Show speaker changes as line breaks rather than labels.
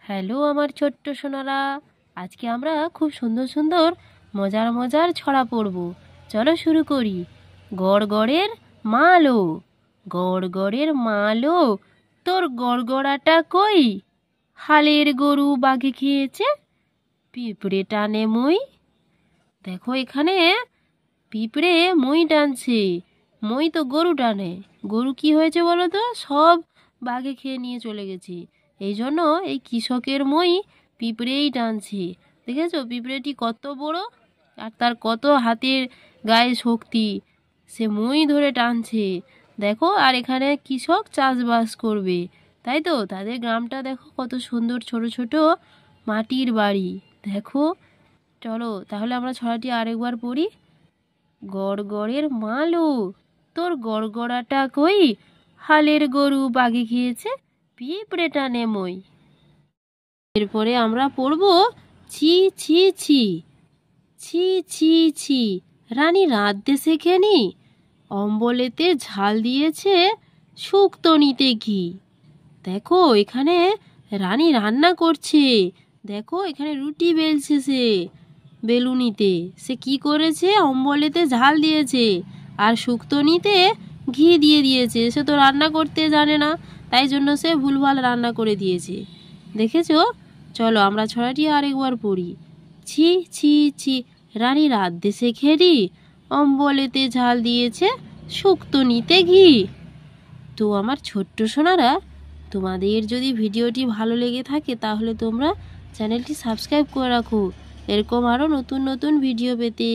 Hello আমার ছোট্ট সোনারা, আজকে আমরা খুব সুন্দর সুন্দর মজার মজার ছড়া পড়ব। চলো শুরু করি। গড়গড়ের মালো, গড়গড়ের মালো, তোর গড়গড়াটা কই? হালের গরু বাঘে খেয়েছে, পিঁপড়ে টানে মই। দেখো এখানে পিঁপড়ে মই টানছে, মই তো গরু টানে। গরু কি হয়েছে বলো তো, সব বাঘে খেয়ে নিয়ে চলে গেছে। এই জন্য এই কৃষকের মই পিঁপড়েই টানছে। দেখেছো পিঁপড়েটি কত বড়, আর তার কত হাতের গায়ে শক্তি, সে মই ধরে টানছে। দেখো, আর এখানে কৃষক চাষবাস করবে, তাই তো তাদের গ্রামটা দেখো কত সুন্দর, ছোট ছোট মাটির বাড়ি। দেখো, চলো তাহলে আমরা ছড়াটি আরেকবার পড়ি। গড়গড়ের মালো, তোর গড়গড়াটা কই? হালের গরু বাঘে খেয়েছে, পিঁপড়ে টানে মই। এরপরে আমরা পড়ব ছি ছি ছি। ছি ছি ছি, রানী রাঁধতে শেখেনি, অম্বলেতে ঝাল দিয়েছে, শুক্তো নিতে ঘি। দেখো এখানে রানী রান্না করছে, দেখো এখানে রুটি বেলছে, সে বেলুনিতে সে কি করেছে, অম্বলেতে ঝাল দিয়েছে আর শুক্তনিতে ঘি দিয়ে দিয়েছে। সে তো রান্না করতে জানে না, তাই জন্য সে ভুলভাল রান্না করে দিয়েছে। দেখেছো? চলো আমরা ছড়াটি আরেকবার পড়ি। ছি ছি ছি, রানী রাঁধতে শেখেনি, অম্বলেতে ঝাল দিয়েছে, শুক্তনিতে ঘি। তো আমার ছোট্ট সোনারা, তোমাদের যদি ভিডিওটি ভালো লেগে থাকে তাহলে তোমরা চ্যানেলটি সাবস্ক্রাইব করে রাখো, এরকম আরও নতুন নতুন ভিডিও পেতে।